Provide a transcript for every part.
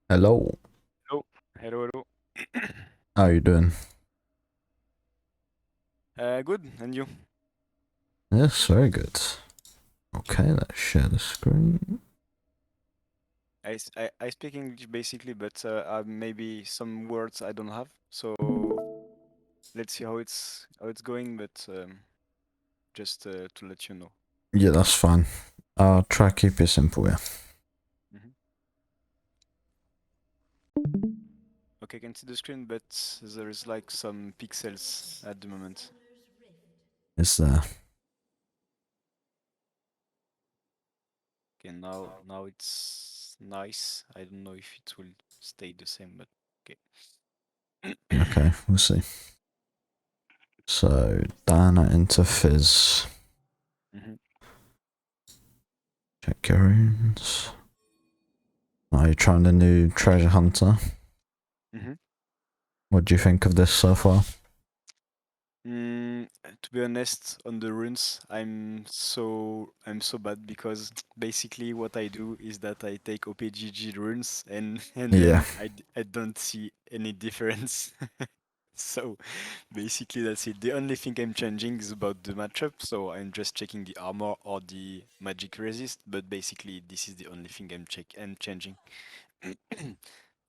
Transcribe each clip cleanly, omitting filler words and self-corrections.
Hello, Hello, hello, hello. how you doing? Good, and you? Yes, very good. Okay, let's share the screen. I speak English basically, but maybe some words I don't have. So let's see how it's going. But just to let you know. Yeah, that's fine. I'll try to keep it simple, yeah. Mhm. Okay, I can see the screen, but there is like some pixels at the moment. Is there? Okay, now it's nice. I don't know if it will stay the same, but okay. Okay, we'll see. So, Diana into Fizz. Mhm, Check your runes. Are you trying the new Treasure Hunter? mhm. What do you think of this so far? To be honest, on the runes, I'm so bad because basically what I do is that I take OPGG runes and and Yeah, then I don't see any difference. So basically that's it. The only thing I'm changing is about the matchup, so I'm just checking the armor or the magic resist, but basically this is the only thing I'm changing.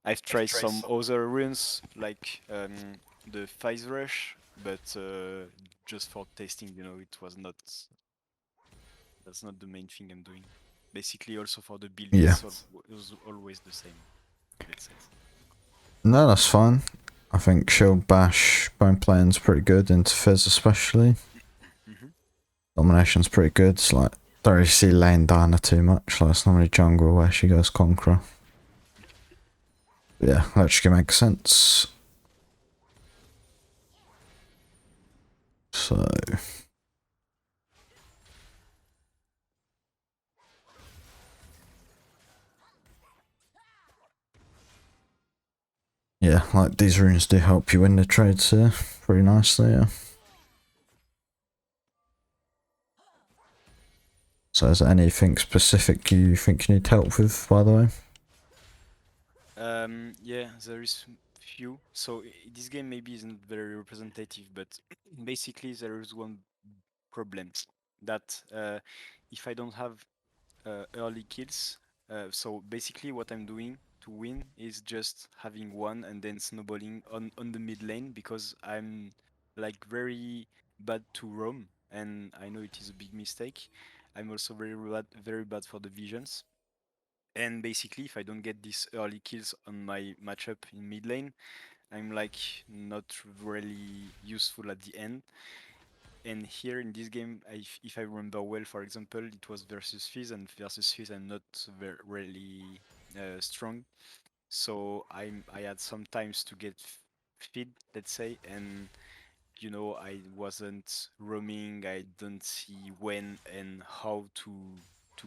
I've tried some other runes like the Phase Rush, but just for testing, it was not. That's not the main thing I'm doing. Basically, also for the build, yeah. it was always the same. Let's say. No, that's fine. I think Shield Bash bone playing's pretty good into Fizz especially. Hmm. Domination's pretty good. It's like don't really see lane Diana too much. Like it's normally jungle where she goes Conqueror. Yeah, that actually makes sense. So yeah, like these runes do help you win the trades here pretty nicely. Yeah. So is there anything specific you think you need help with, by the way? Yeah, there is few. So this game maybe isn't very representative, but basically there is one problem that if I don't have early kills. So basically, what I'm doing to win is just having one and then snowballing on the mid lane because I'm like very bad to roam, and I know it is a big mistake. I'm also very bad for the visions. And basically, if I don't get these early kills on my matchup in mid lane, I'm like not really useful at the end. And here in this game, if I remember well, for example, it was versus Fizz, and versus Fizz I'm not really strong. So I had some times to get feed, let's say, and I wasn't roaming. I don't see when and how to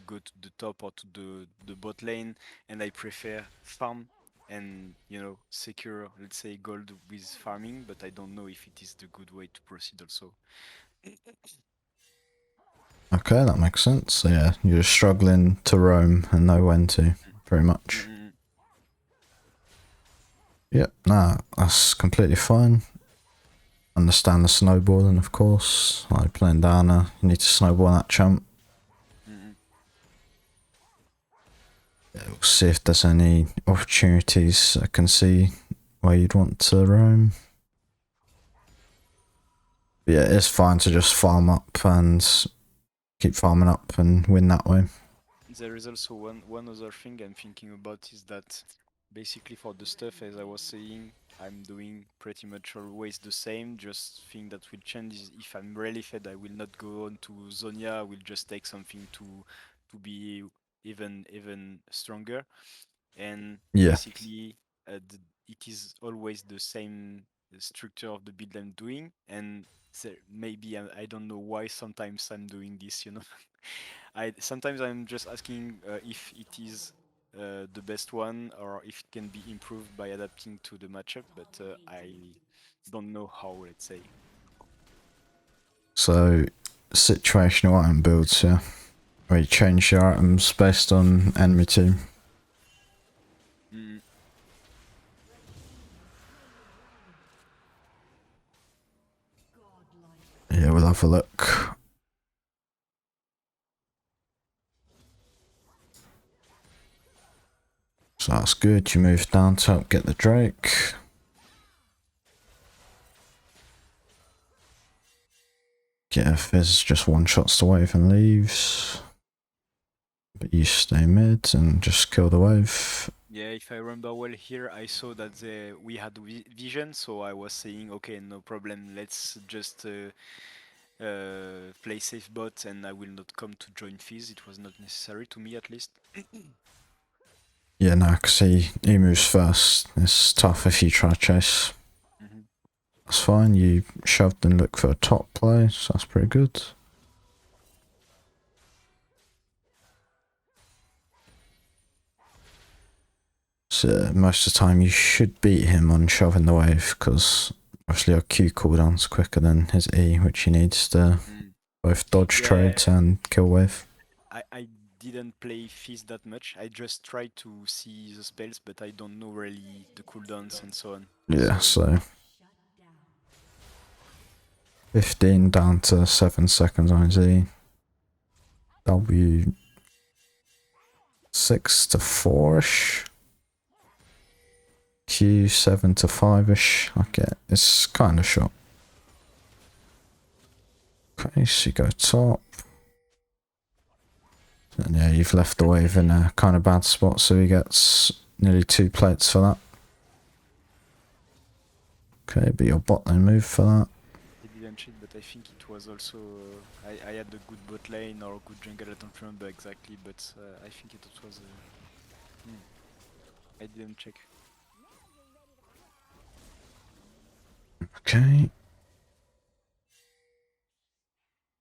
go to the top or to the bot lane, and I prefer farm and secure, let's say, gold with farming. But I don't know if it is the good way to proceed also. Okay, that makes sense. So yeah, you're just struggling to roam and know when to, pretty much. Mm-mm. Yep, nah, that's completely fine. Understand the snowballing, of course. Like playing Diana, you need to snowball that champ. Mm-mm. Yeah, we'll see if there's any opportunities I can see where you'd want to roam. But yeah, it's fine to just farm up and keep farming up and win that way. There is also one other thing I'm thinking about is that basically for the stuff, as I was saying, I'm doing pretty much always the same. Just thing that will change is if I'm really fed, I will not go on to Zonia. I will just take something to be even stronger. And Yeah. basically, it is always the same structure of the build I'm doing. And maybe I don't know why sometimes I'm doing this. I sometimes I'm just asking if it is the best one or if it can be improved by adapting to the matchup, but I don't know how. Let's say. So, situational item builds, yeah. Where you change your items based on enemy team. Mm. Yeah, we'll have a look. So that's good. You move down to help get the Drake. Yeah, Fizz just one-shots the wave and leaves. But you stay mid and just kill the wave. Yeah, if I remember well here, I saw that we had vision, so I was saying, okay, no problem, let's just play safe bot and I will not come to join Fizz. It was not necessary to me at least. Yeah, no, because he moves first. It's tough if you try chase. Mhm. That's fine. You shoved and looked for a top play, so that's pretty good. So most of the time you should beat him on shoving the wave, because obviously your Q cooldown's quicker than his E, which he needs to Mm. both dodge Yeah, trades and kill wave. I didn't play Fizz that much. I just tried to see the spells, but I don't know really the cooldowns and so on. Yeah, So so 15 down to 7 seconds on his E. W 6 to 4ish. Q 7 to 5ish. Okay, it's kind of short. Okay, so you go top. And yeah, you've left the wave in a kind of bad spot, so he gets nearly 2 plates for that. Okay, but your bot lane move for that. I didn't check, but I think it was also I had a good bot lane or a good jungle. I don't remember exactly, but I think it was. I didn't check. Okay.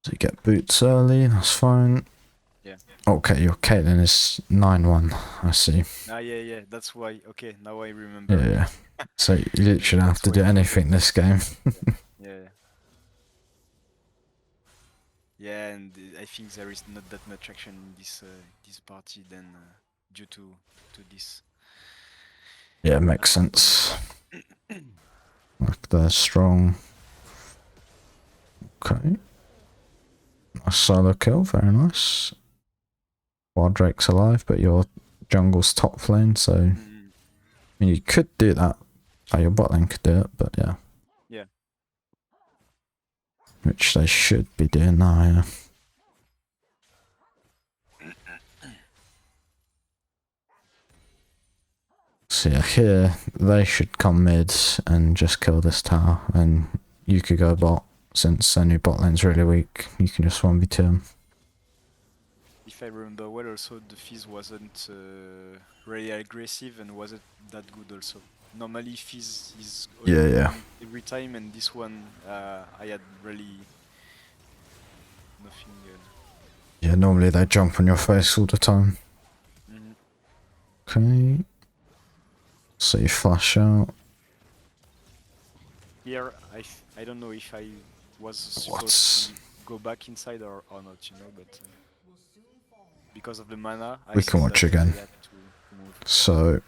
So you get boots early, that's fine. Yeah. Okay, your Caitlyn is 9-1, I see. Yeah. That's why. Okay, now I remember. Yeah. So you literally don't have to do anything this game. Yeah. Yeah, and I think there is not that much action in this party then due to this. Yeah, makes sense. Like they're strong. Okay. A solo kill, very nice. While Drake's alive, but your jungle's top lane, so I mean you could do that. Oh, your bot lane could do it, but yeah. Yeah. Which they should be doing now, yeah. So yeah, here they should come mid and just kill this tower, and you could go bot. Since their new bot lane's really weak, you can just 1v2 them. If I remember well, also the Fizz wasn't really aggressive and wasn't that good also. Normally Fizz is Yeah. every time, and this one I had really nothing. Yeah, normally they jump on your face all the time. Okay. So you flash out. Here I don't know if I was supposed to go back inside or not, you know, but because of the mana, We can watch again. I had to move. So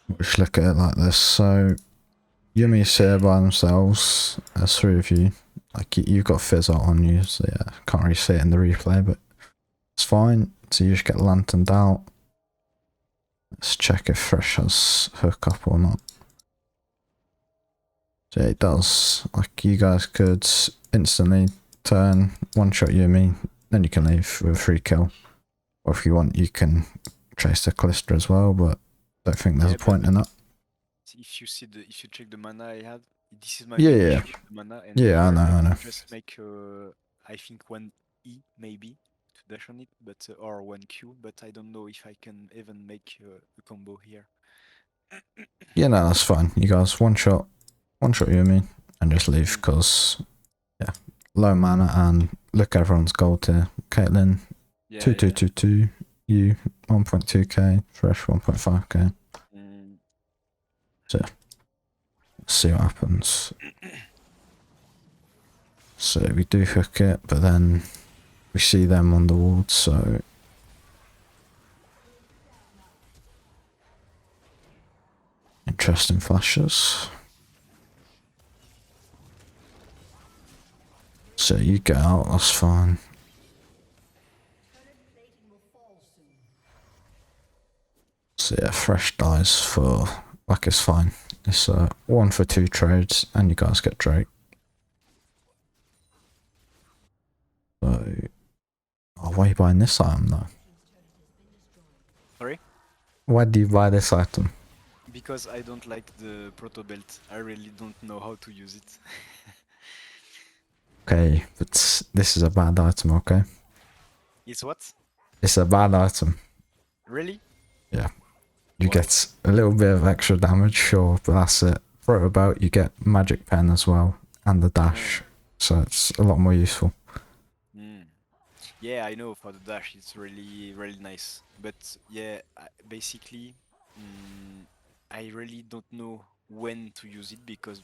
we should look at it like this. So Yumi's here by themselves. There's 3 of you. Like you've got Fizz out on you, so yeah, can't really see it in the replay, but it's fine. So you just get lanterned out. Let's check if Fresh has hook up or not. So yeah, it does. Like you guys could instantly turn, one-shot Yumi, then you can leave with a free kill. Or if you want, you can chase the Callisto as well, but I don't think there's a point in that. If you check the mana I had, this is my yeah. mana, and Yeah, I know. Just make I think 1 E maybe to dash on it, but or 1 Q, but I don't know if I can even make a combo here. Yeah, no, that's fine. You guys one shot Yumi and just leave because yeah, low mana and look everyone's gold here. Caitlyn 2222, you 1.2k, Fresh 1.5k. So let's see what happens. So we do hook it, but then we see them on the ward, so interesting flashes. So you get out, that's fine. So yeah, fresh dice for like it's fine. It's 1 for 2 trades, and you guys get Drake. So, oh, why are you buying this item though? Sorry? Why do you buy this item? Because I don't like the proto belt. I really don't know how to use it. Okay, but this is a bad item, okay? It's what? It's a bad item. Really? Yeah. You Why? get a little bit of extra damage, sure, but that's it. Proto belt, you get magic pen as well, and the dash. So it's a lot more useful. Yeah, I know for the dash it's really nice. But yeah, basically, I really don't know when to use it because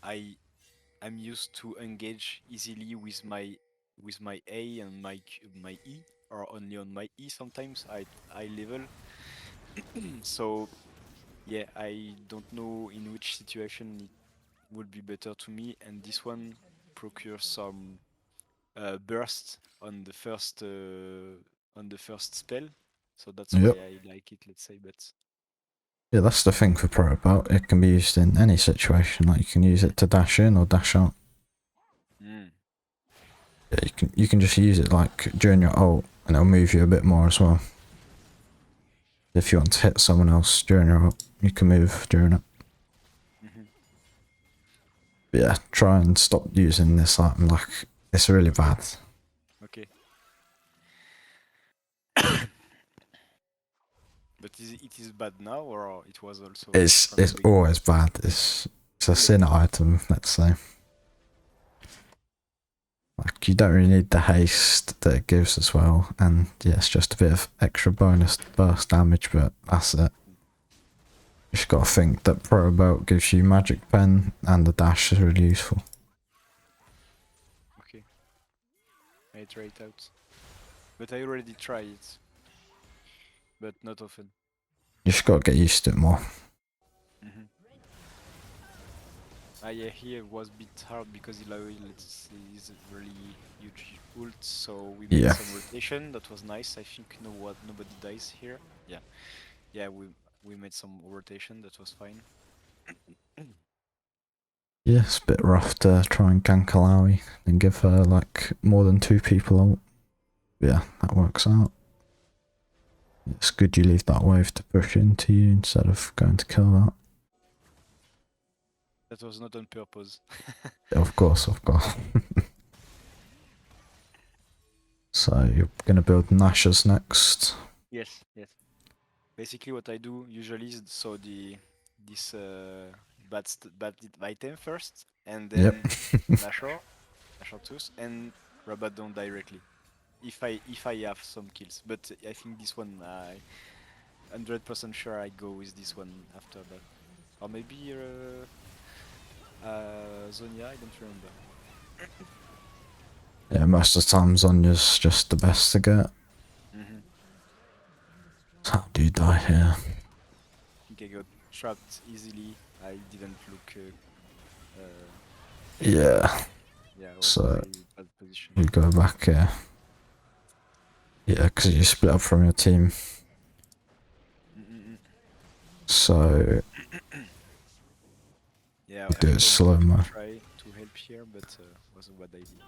I'm used to engage easily with my A and my E, or only on my E sometimes I level. So yeah, I don't know in which situation it would be better to me, and this one procures some burst on the first spell, so that's why Yep. I like it. Let's say, but Yeah, that's the thing for proto belt. It can be used in any situation. Like you can use it to dash in or dash out. mm, Yeah, you can just use it like during your ult, and it'll move you a bit more as well. If you want to hit someone else during your ult, you can move during it. mhm. But yeah, try and stop using this item. Like it's really Okay, bad. okay. But it is bad now, or it was also from the It's beginning? always bad. It's a Really? sin item, let's say. Like you don't really need the haste that it gives as well, and yeah, it's just a bit of extra bonus burst damage, but that's it. You just gotta think that Proto Belt gives you magic pen, and the dash is really useful. Okay, I try it out. But I already tried it, but not often. You just gotta get used to it more. Hmm. Ah yeah, here was a bit hard because Ilaoi is a really huge ult, so we made Yeah. some rotation. That was nice. I think nobody dies here. Yeah, yeah, we made some rotation. That was fine. Yeah, it's a bit rough to try and gank Alawi and give her like more than 2 people ult. Yeah, that works out. It's good you leave that wave to push into you instead of going to kill that. That was not on purpose. Of course, of course. So you're gonna build Nashers next. Yes, yes. Basically, what I do usually is so this bad item first, and Yep. then Nashor, Nashor Tooth, and Rabadon directly. If I have some kills, but I think this one I 100% sure I go with this one after that, or maybe Zonia. I don't remember. Yeah, most of the time Zonya's just the best to get. Hmm. How do you die here? I think I got trapped easily. I didn't look. Yeah. Yeah, I was in a So very bad position. you go back here. Yeah, because you split up from your team. Mm-mm-mm. So Yeah, you I do it thought slow to mo. try to help here, but was a bad idea.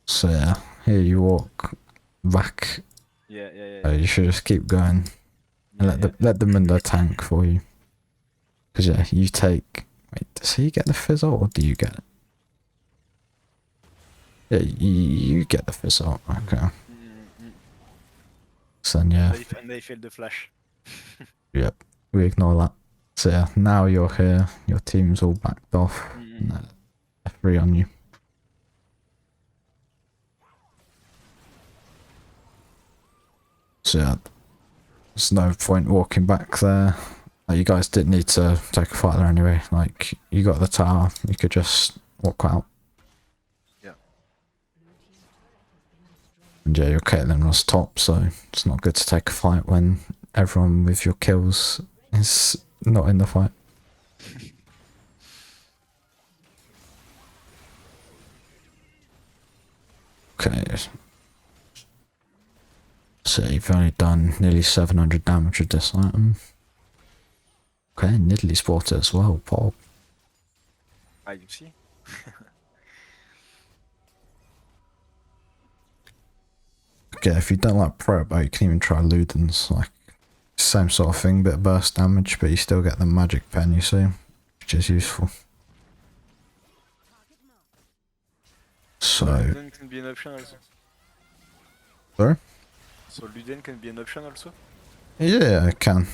So yeah, here you walk back. Yeah, yeah, yeah, You should just keep going and yeah, yeah. let them in the tank for you. Because yeah, you take. Wait, does he get the fizzle or do you get it? Yeah, you get the fizzle. Okay. Mm-mm-mm. So then, yeah, And they failed the flash. yep, we ignore that. So yeah, now you're here. Your team's all backed off. And Mm-mm. they're free on you. So yeah, there's no point walking back there. Like, you guys didn't need to take a fight there anyway. Like, you got the tower. You could just walk out. Yeah. And yeah, your Caitlyn was top, so it's not good to take a fight when everyone with your kills is not in the fight. Okay. So you've only done nearly 700 damage with this item. Okay, Nidalee spotted it as well, Paul. Ah, you see? Okay, if you don't like Proto, you can even try Ludens. Like, same sort of thing, bit of burst damage, but you still get the magic pen, you see, which is useful. So, Luden can be an option also. sorry? So Luden can be an option also? Yeah, it can.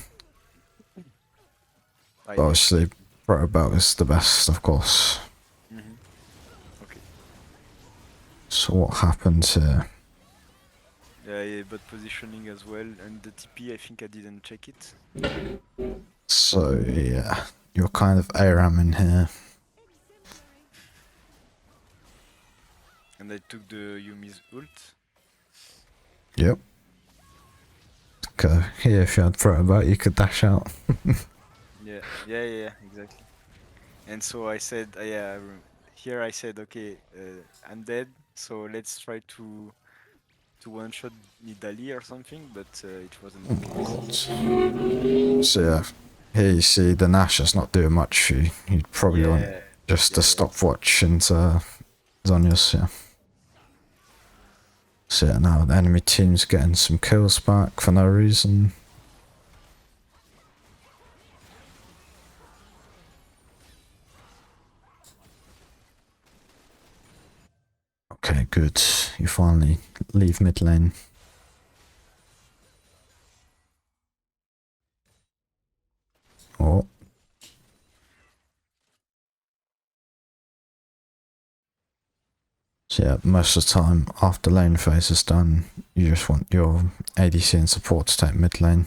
Ah, But obviously, Proto is the best, of course. Mm-hmm. Okay. So what happens here? Yeah, but positioning as well, and the TP, I think I didn't check it. So yeah, you're kind of ARAM in here. And I took the Yumi's ult. Yep. Okay, here if you had Proto, you could dash out. Yeah, exactly. And so I said, here I said, okay, I'm dead, so let's try to one-shot Nidalee or something, but it wasn't the case. So yeah, here you see the Nashor's not doing much for you. You'd probably want Yeah, just yeah, a stopwatch into Zonya's, yeah. So yeah, now the enemy team's getting some kills back for no reason. Okay, good. You finally leave mid lane. Oh. So yeah, most of the time after lane phase is done, you just want your ADC and support to take mid lane.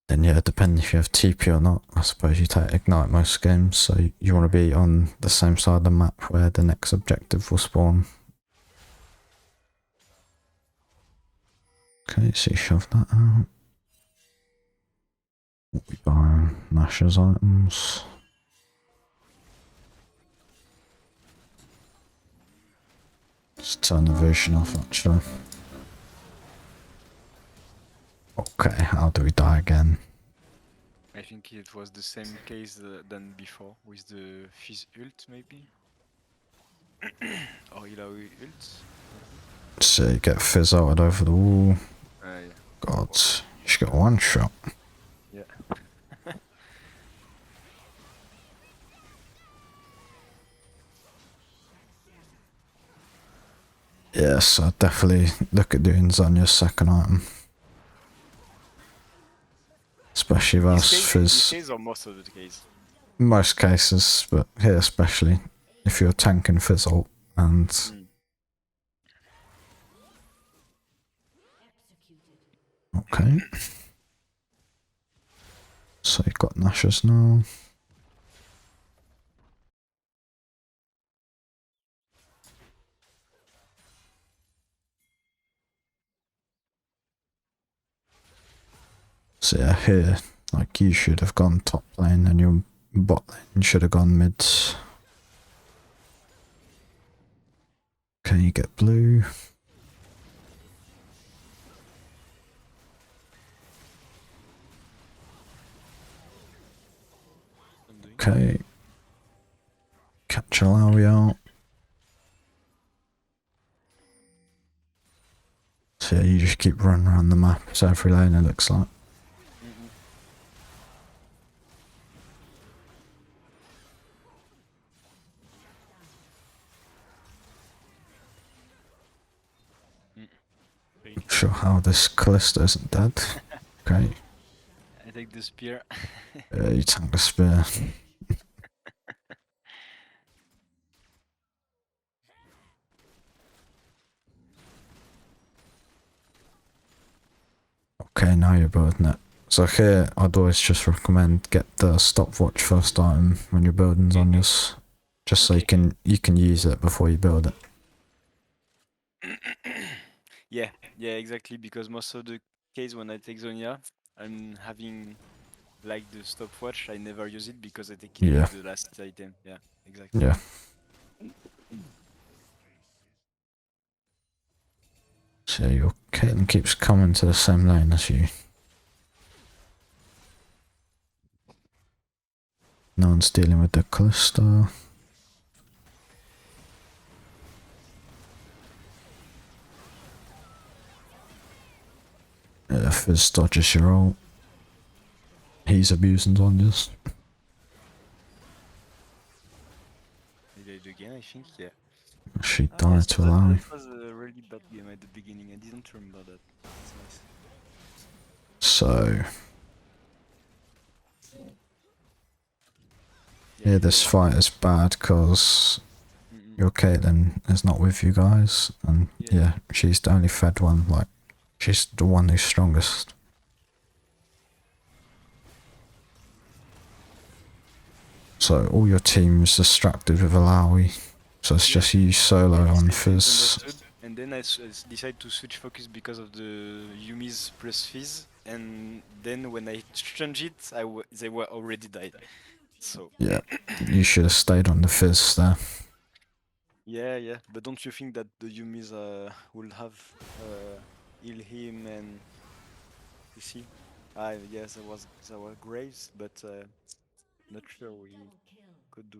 Then yeah, depending if you have TP or not, I suppose you take Ignite most games, so you want to be on the same side of the map where the next objective will spawn. Okay, so you shove that out. What we buy? Nashor's items. Let's turn the vision off actually. Okay, how do we die again? I think it was the same case than before with the Fizz ult, maybe? Or Ilaoi ult? So you get fizz outed over the wall. Yeah. God, you should get one shot. Yeah. Yes, I'd definitely look at doing Zonya's second item. Especially versus This Fizz. case or most of the case? Most cases, but here especially. If you're tanking Fizz ult and... Okay. So you've got Nashor's now. So yeah, here, like you should have gone top lane and your bot lane should have gone mid. Okay, you get blue. Okay. Catch Alawi out. So yeah, you just keep running around the map. It's every lane it looks like. Sure how this Callisto isn't dead. Okay. I take the spear. You tank the spear. Okay, now you're building it. So here, I'd always just recommend get the stopwatch first item when you're building Zonya's, just so you can use it before you build it. Yeah, exactly. Because most of the case when I take Zonya, I'm having like the stopwatch. I never use it because I take it Yeah. with the last item. Yeah, exactly. Yeah. So your Caitlyn keeps coming to the same lane as you. No one's dealing with the Callisto. Fizz dodges your ult. He's abusing Zonia's. He died again, I think, yeah. She Ah, died yes, to allow me. that was a really bad game at the beginning. I didn't remember that. That's nice. So Yeah, yeah, this fight is bad because your Caitlyn is not with you guys, and yeah, she's the only fed one. Like, she's the one who's strongest. So all your team's distracted with Alawi. So it's just you solo Yeah, on this I Fizz. understood. And then I decided to switch focus because of the Yumi's plus Fizz. And then when I changed it, they were already died. So Yeah, you should have stayed on the Fizz there. yeah. But don't you think that the Yumis will have heal him and you see? Yes, there were Graves, but not sure we could do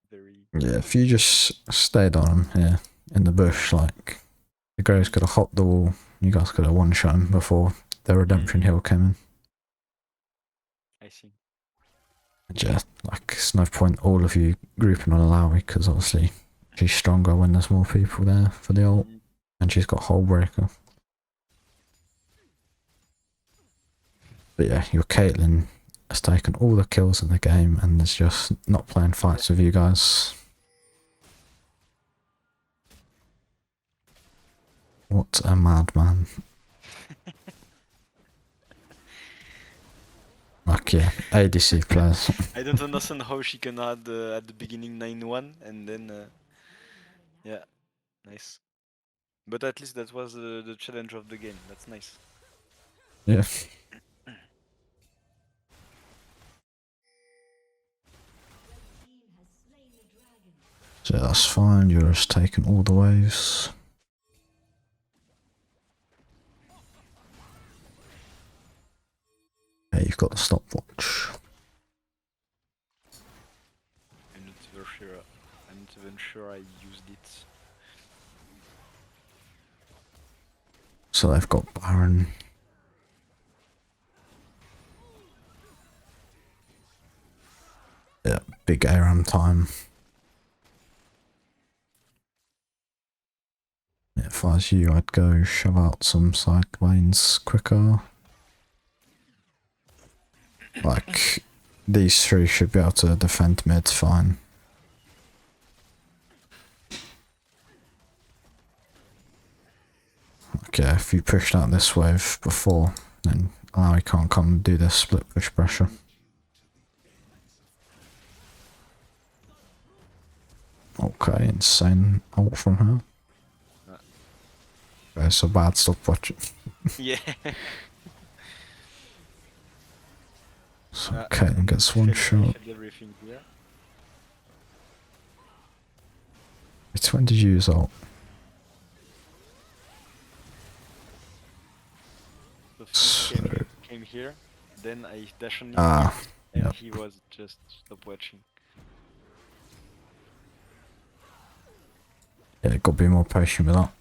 very. Yeah, if you just stayed on him here in the bush, like, the Graves could have hopped the wall, you guys could have one-shot him before the redemption heal came in. I see. And yeah, like, it's no point all of you grouping on Alawi, because obviously she's stronger when there's more people there for the ult, and she's got Hull Breaker. But yeah, your Caitlyn has taken all the kills in the game and is just not playing fights with you guys. What a madman. Like, yeah, ADC players. I don't understand how she can add at the beginning 9-1 and then yeah, nice. But at least that was the challenge of the game. That's nice. Yeah. So that's fine, you're just taking all the waves. Yeah, you've got the stopwatch. I'm not even sure. I'm not even sure I used it. So they've got Baron. Yeah, big ARAM time. Yeah, if I was you, I'd go shove out some side lanes quicker. Like, these three should be able to defend mid fine. Okay, if you pushed out this wave before, then I can't come and do this split push pressure. Okay, insane ult from her. Okay, so bad stopwatch. Yeah. So Caitlyn gets one shot. Everything here. It's when did you use ult? So came here, then I dashed on him Ah, and yep. he was just stop watching. Yeah, gotta be more patient with that.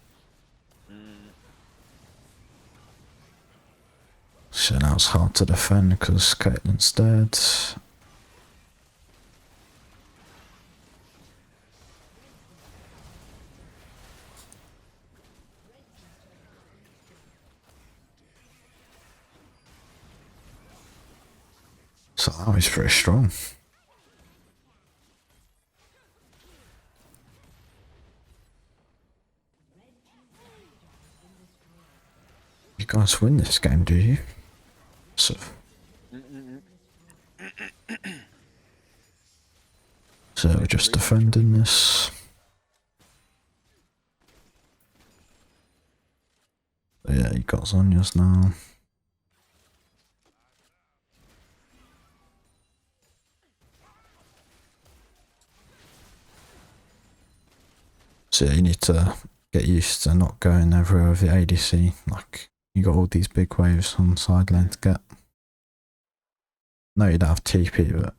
So now it's hard to defend because Caitlyn's dead. So that was pretty strong. You guys win this game, do you? So, so we're just defending this. So yeah, you got Zonya's now. So yeah, you need to get used to not going everywhere with the ADC. Like, you got all these big waves on the side lane to get. No, you don't have TP, but...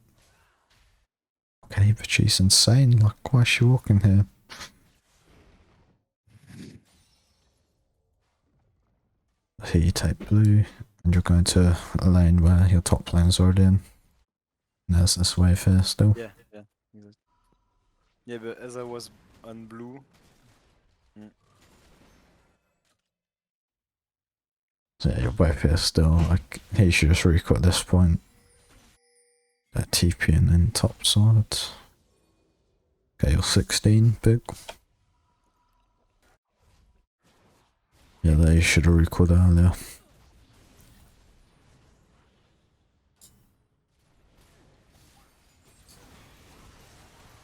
Okay, but she's insane. Like, why is she walking here? Here you take blue, and you're going to a lane where your top lane's already in. And there's this wave here still. Yeah, yeah. Exactly. Yeah, but as I was on blue. So yeah, you're both here still. Like, he should just recall at this point. TP and then top side. Okay, you're 16, big. Yeah, they should have recalled earlier.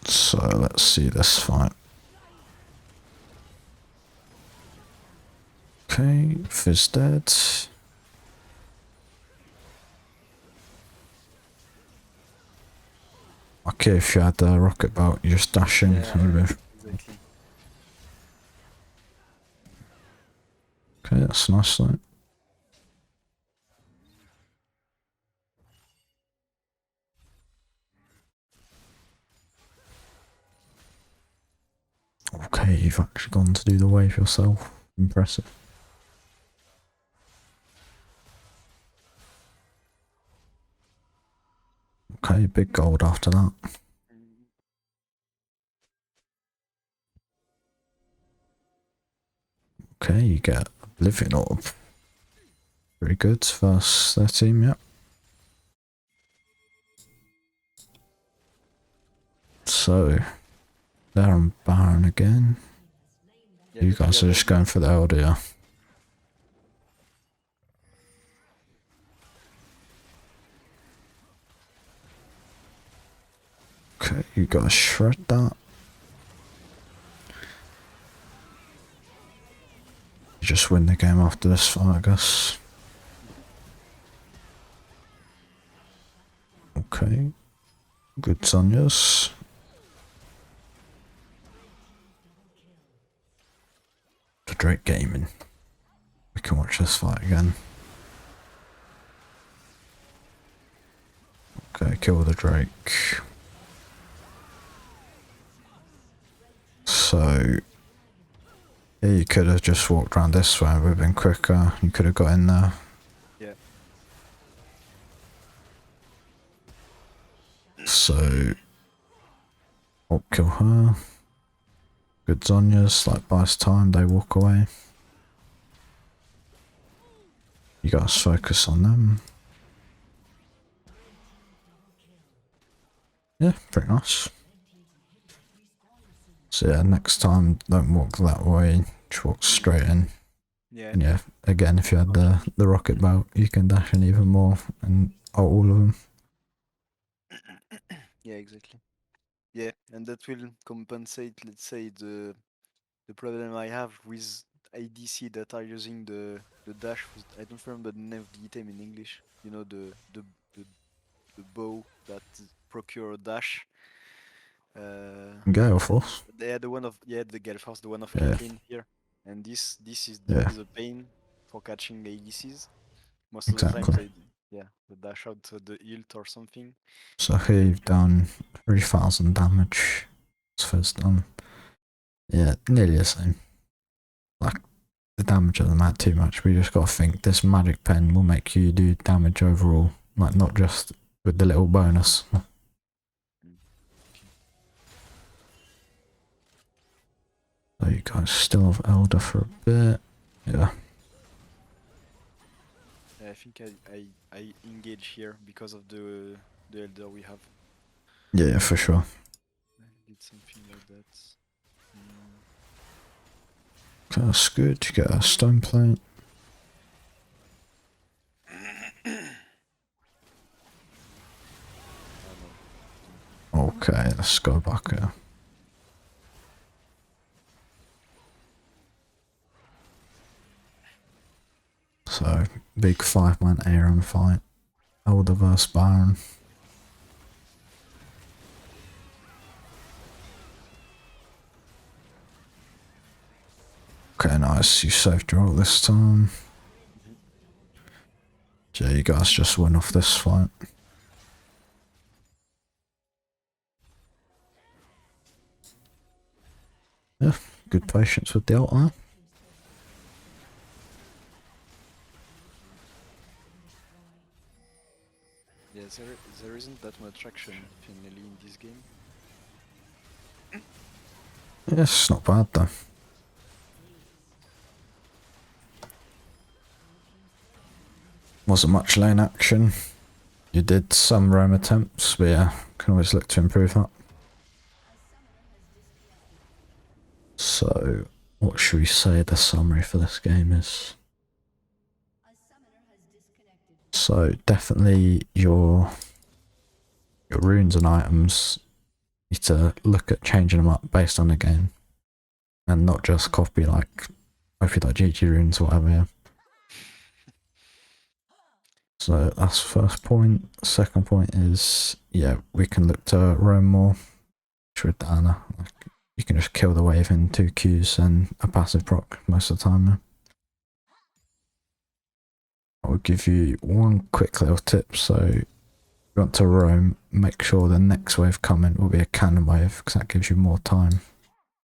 So let's see this fight. Okay, Fizz dead. Okay, if you had the rocket bolt, you just dash in. Yeah, exactly. Okay, that's nice though. Okay, you've actually gone to do the wave yourself. Impressive. Okay, big gold after that. Okay, you get Oblivion Orb. Very good, versus their team, yep. So, they're on Baron again. Yeah, You but we guys are have just going for the LDR. Okay, you gotta shred that. You just win the game after this fight, I guess. Okay. Good Sonya's. The Drake Gaming. We can watch this fight again. Okay, kill the Drake. So, yeah, you could have just walked around this way, it would have been quicker. You could have got in there. Yeah. So, I'll kill her. Good Zonya's, like, buys time, they walk away. You guys focus on them. Yeah, pretty nice. So yeah, next time, don't walk that way, just walk straight in. Yeah. And yeah, again, if you had the rocket bolt, you can dash in even more and all of them. Yeah, exactly. Yeah, and that will compensate, let's say, the problem I have with ADC that are using the dash. I don't remember the name of the item in English. You know, the, the bow that procure a dash. Gale Force. They are the one of the Gale Force, the one of Yeah, Caitlyn here, and this is yeah, the pain for catching ADCs. Most of the times exactly. they dash out to the ult or something. So here you've done 3,000 damage. It's first done. Yeah, nearly the same. Like, the damage doesn't matter too much. We just gotta think this magic pen will make you do damage overall. Like, not just with the little bonus. So you guys still have Elder for a bit. Yeah. I think I engage here because of the elder we have. Yeah, for sure. I did something like that. Okay, that's good. You get a stone plate. Okay, let's go back here. So, big 5-man Aaron fight. Elder vs Baron. Nice, you saved your ult this time. Yeah, you guys just win off this fight. Yeah, good patience with the ult there. Yeah, there isn't that much action finally in this game. Yeah, it's not bad though. Wasn't much lane action. You did some roam attempts, but yeah, can always look to improve that. So, what should we say the summary for this game is? So, definitely your runes and items, you need to look at changing them up based on the game. And not just copy like GG runes or whatever, yeah. So that's first point. Second point is, yeah, we can look to roam more. With Diana, like, you can just kill the wave in 2 Qs and a passive proc most of the time. Yeah. I'll give you one quick little tip. So, if you want to roam, make sure the next wave coming will be a cannon wave because that gives you more time.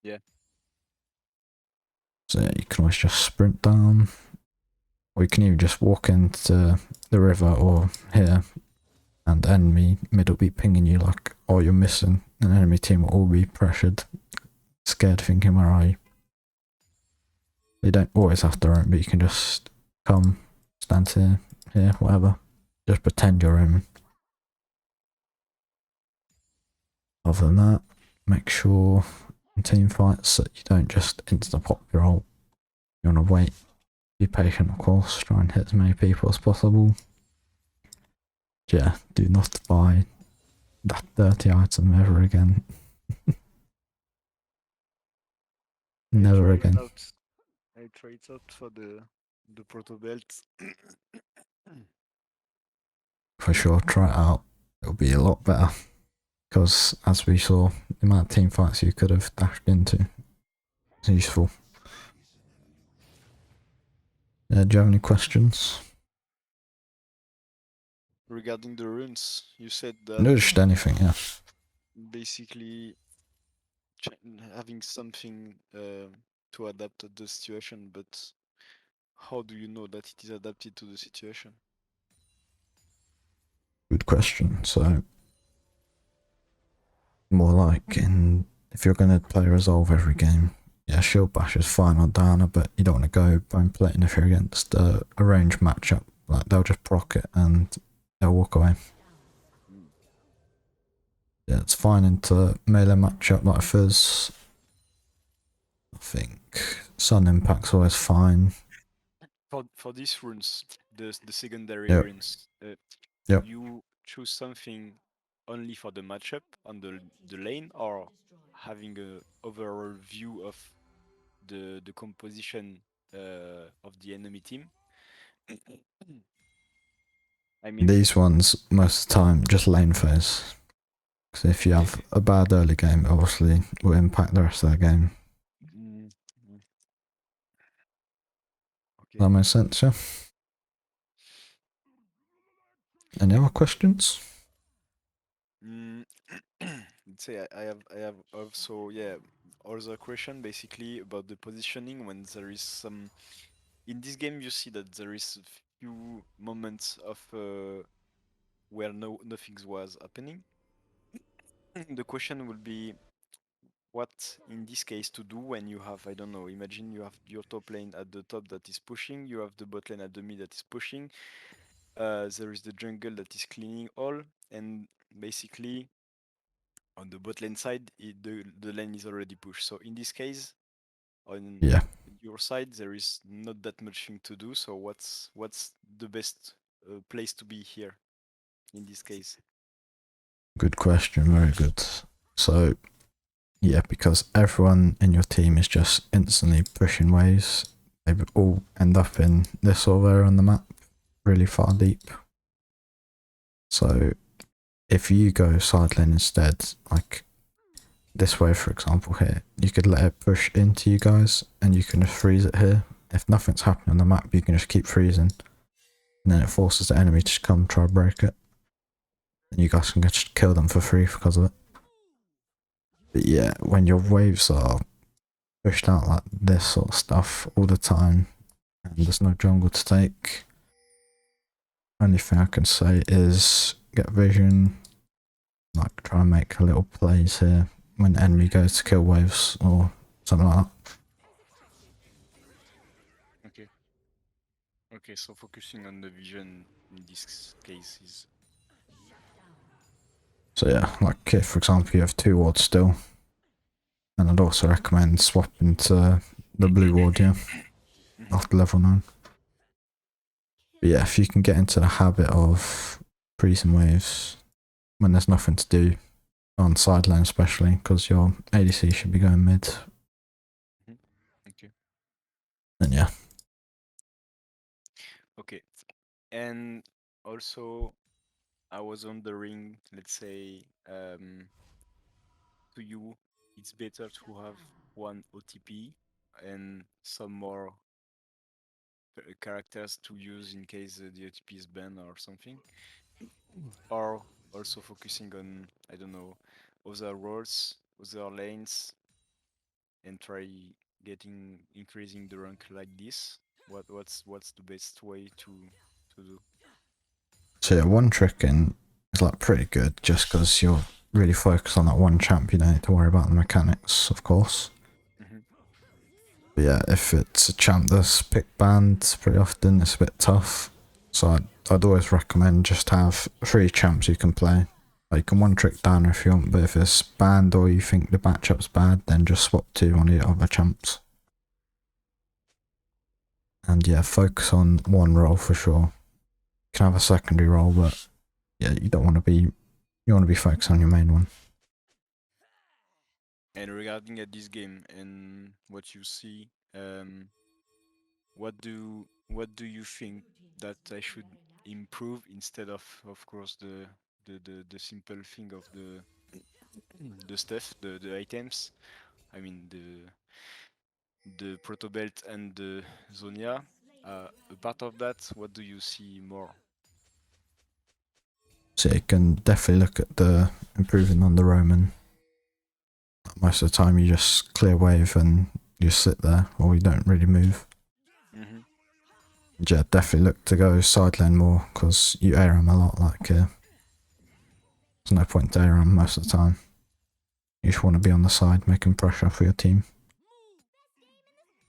Yeah. So yeah, you can always just sprint down, or you can even just walk into the river or here, and the enemy mid will be pinging you like, oh, you're missing. An enemy team will all be pressured, scared, thinking, where are you? You don't always have to roam, but you can just come, stand here, whatever. Just pretend you're roaming. Other than that, make sure in team fights that you don't just insta pop your ult. You want to wait, be patient, of course, try and hit as many people as possible. Yeah, do not buy that dirty item ever again. Never again. I tried it out for the proto belt. For sure, try it out. It'll be a lot better. Because as we saw, the amount of team fights you could have dashed into is useful. Do you have any questions? Regarding the runes, you said that No, just anything, yeah. basically having something to adapt to the situation, but how do you know that it is adapted to the situation? Good question. So, more like if you're going to play Resolve every game, yeah, Shield Bash is fine on Diana, but you don't want to go bone plating if you're against a ranged matchup. Like, they'll just proc it and they'll walk away. Yeah, it's fine into melee matchup like Fizz. I think Sun Impact's always fine. For these runes, the secondary Yep. runes, Yep. you choose something only for the matchup on the lane, or having a overall view of the composition of the enemy team? I mean, These ones, most of the time, just lane phase. Because if you have a bad early game, it obviously will impact the rest of the game. mm, mm. Okay. That makes sense, yeah? Any other questions? Let's say I have also, yeah, other question basically about the positioning when there is some in this game. You see that there is a few moments of where nothing was happening. The question will be what in this case to do when you have, I don't know, imagine you have your top lane at the top that is pushing, you have the bot lane at the mid that is pushing, there is the jungle that is cleaning all, and basically on the bot lane side the lane is already pushed. So in this case, on Yeah. your side there is not that much thing to do, so what's the best place to be here in this case? Good question, very good. So, yeah, because everyone in your team is just instantly pushing waves, they all end up in this sort of area on the map, really far deep. So, if you go side lane instead, like, this way, for example, here, you could let it push into you guys, and you can just freeze it here. If nothing's happening on the map, you can just keep freezing, and then it forces the enemy to come try break it, and you guys can just kill them for free because of it. But yeah, when your waves are pushed out like this sort of stuff all the time, and there's no jungle to take, only thing I can say is get vision, like try and make little plays here when the enemy goes to kill waves or something like that. Okay. Okay, so focusing on the vision in this case is... So yeah, like if for example you have 2 wards still, and I'd also recommend swapping to the blue ward, yeah, after level 9. But yeah, if you can get into the habit of freezing waves when there's nothing to do, on side lane especially, because your ADC should be going mid, Okay. then yeah. Okay. And also, I was wondering, let's say, to you, it's better to have one OTP and some more characters to use in case the OTP is banned or something, or also focusing on, I don't know, other roles, other lanes, and try increasing the rank like this. What's the best way to do? So yeah, one tricking is like pretty good just because you're really focused on that one champ, you don't need to worry about the mechanics, of course. But yeah, if it's a champ that's picked banned pretty often, it's a bit tough. So I'd always recommend just have 3 champs you can play. Like you can one trick down if you want, but if it's banned or you think the matchup's bad, then just swap to one of the other champs. And yeah, focus on one role for sure. You can have a secondary role, but yeah, you want to be focused on your main one. And regarding at this game and what you see, what do you think that I should improve instead of course the simple thing of the stuff, the items. I mean the proto belt and the zonia. A part of that, what do you see more? So you can definitely look at the improving on the Roman. Most of the time you just clear wave and you sit there or you don't really move. Yeah, definitely look to go side lane more because you ARAM a lot. Like there's no point to ARAM most of the time. You just want to be on the side making pressure for your team.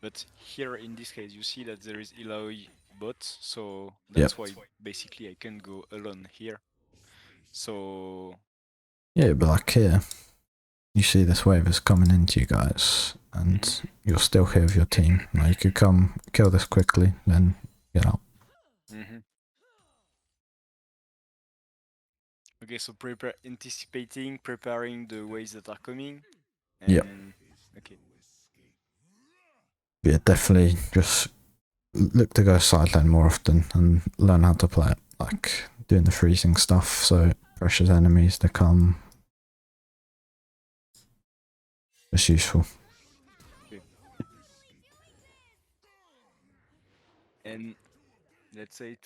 But here in this case, you see that there is Eloy bot, so that's why basically I can go alone here. So yeah, but like here, you see this wave is coming into you guys, and you're still here with your team. Like you could come kill this quickly, then get out. Okay, so preparing the waves that are coming. Yeah. Okay. But yeah, definitely just look to go side lane more often and learn how to play it. Like doing the freezing stuff so it pressures enemies to come. It's useful. Okay. And let's say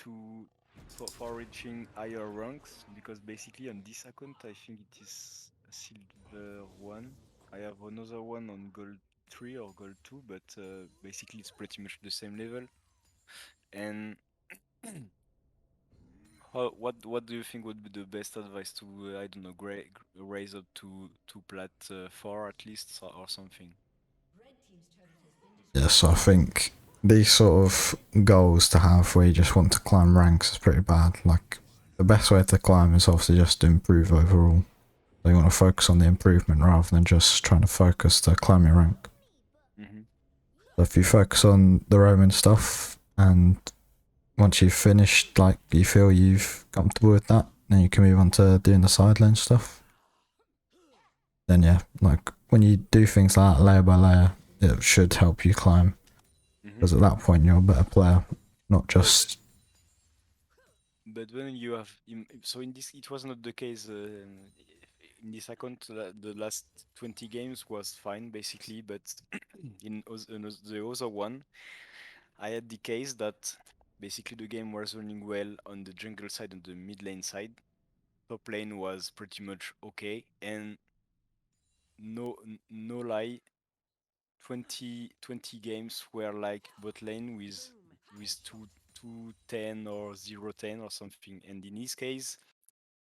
for reaching higher ranks, because basically on this account I think it is a silver 1. I have another one on gold 3 or gold 2, but basically it's pretty much the same level. And what do you think would be the best advice to I don't know raise up to plat 4 at least or something? Yeah, so I think these sort of goals to have where you just want to climb ranks is pretty bad. Like the best way to climb is obviously just to improve overall. So you want to focus on the improvement rather than just trying to focus to climb your rank. So if you focus on the Roman stuff and once you've finished, like you feel you've comfortable with that, then you can move on to doing the side lane stuff. Then yeah, like when you do things like that layer by layer, it should help you climb. Because at that point you're a better player, not just... But when you have so in this it was not the case in this account, the last 20 games was fine basically, but the other one, I had the case that basically the game was running well on the jungle side and the mid lane side. Top lane was pretty much okay, and no lie, 20 games were like bot lane with 210 or 010 or something, and in this case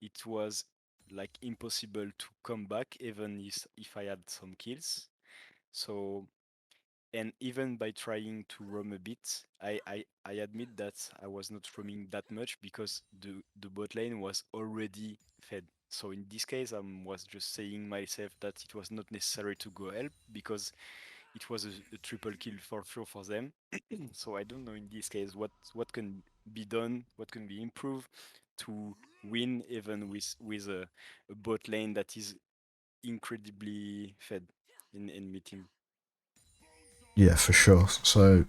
it was like impossible to come back even if I had some kills. So, and even by trying to roam a bit, I admit that I was not roaming that much because the bot lane was already fed. So in this case, I was just saying myself that it was not necessary to go help because it was a triple kill for sure for them. So I don't know in this case what can be done, what can be improved to win even with a bot lane that is incredibly fed in mid team. Yeah, for sure. So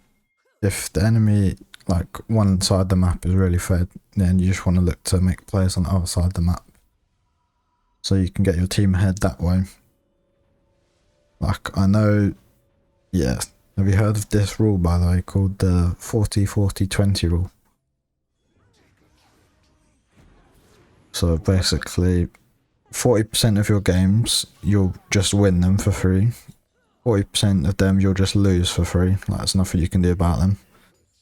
if the enemy, like one side of the map is really fed, then you just want to look to make plays on the other side of the map, so you can get your team ahead that way. Like I know, yeah. Have you heard of this rule, by the way, called the 40-40-20 rule? So basically, 40% of your games, you'll just win them for free. 40% of them, you'll just lose for free. Like, there's nothing you can do about them.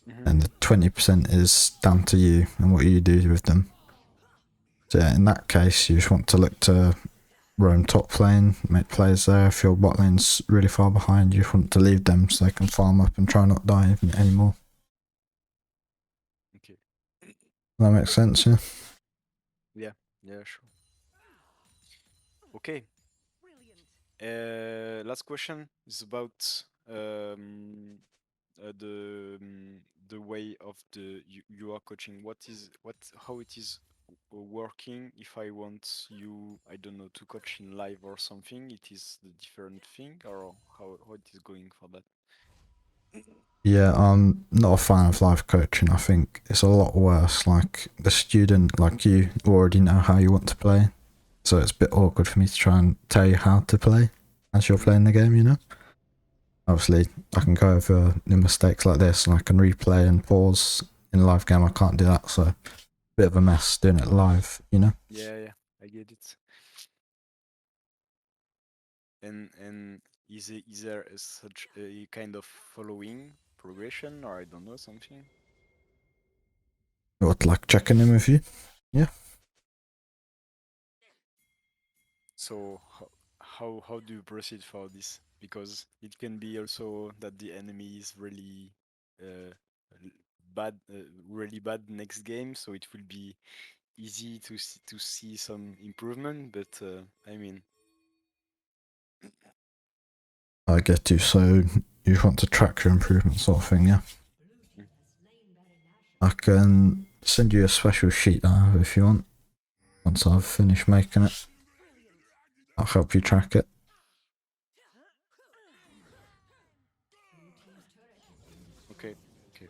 Mm-hmm. And the 20% is down to you and what you do with them. So yeah, in that case, you just want to look to roam top lane, make plays there. If your bot lane's really far behind, you just want to leave them so they can farm up and try not die anymore. Okay. That makes sense, yeah? Yeah, sure. Okay. Last question is about the way of you are coaching. How it is working? If I want you, I don't know, to coach in live or something, it is the different thing, or how it is going for that? Yeah, I'm not a fan of live coaching. I think it's a lot worse. Like, the student, like you, already know how you want to play. So it's a bit awkward for me to try and tell you how to play as you're playing the game, you know? Obviously, I can go over the mistakes like this and I can replay and pause. In a live game, I can't do that. So, bit of a mess doing it live, you know? Yeah, I get it. And is there such a kind of following progression, or I don't know, something? What, like checking in with you? Yeah. So how do you proceed for this? Because it can be also that the enemy is really uh, bad, really bad next game. So it will be easy to see some improvement. But I mean, I get you. So, you want to track your improvement sort of thing, yeah? mm, I can send you a special sheet I have if you want. Once I've finished making it, I'll help you track it. okay, okay,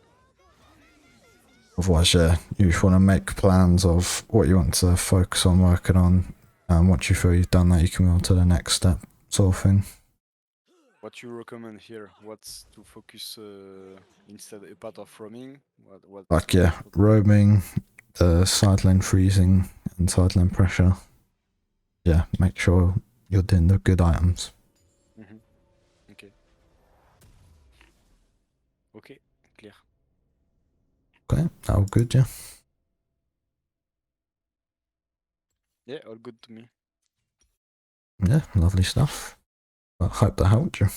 Otherwise, yeah, you just want to make plans of what you want to focus on working on. And once you feel you've done that, you can move on to the next step, sort of thing. what you recommend here? What's to focus instead a part of roaming? What's Like, to yeah, focus? roaming, the side lane freezing, and side lane pressure. Yeah, make sure you're doing the good items. Mm-hmm. Okay, okay, clear. Okay, all good, yeah? Yeah, all good to me. Yeah, lovely stuff. I hope that helped you.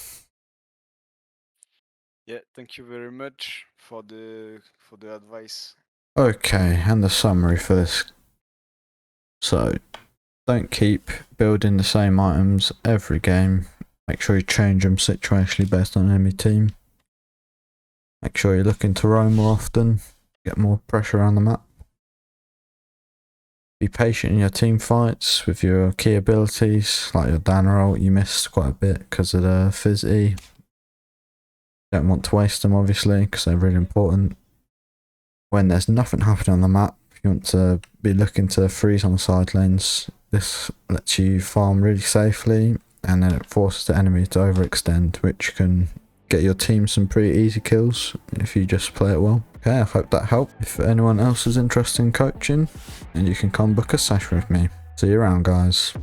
Yeah, thank you very much for the advice. Okay, and the summary for this. So, don't keep building the same items every game. Make sure you change them situationally based on enemy team. Make sure you're looking to roam more often, get more pressure around the map. Be patient in your team fights with your key abilities, like your Danner ult you missed quite a bit because of the Fizz E. Don't want to waste them obviously because they're really important. When there's nothing happening on the map, you want to be looking to freeze on the side lanes. This lets you farm really safely, and then it forces the enemy to overextend, which can get your team some pretty easy kills if you just play it well. Okay, I hope that helped. If anyone else is interested in coaching, and you can come book a session with me. See you around, guys.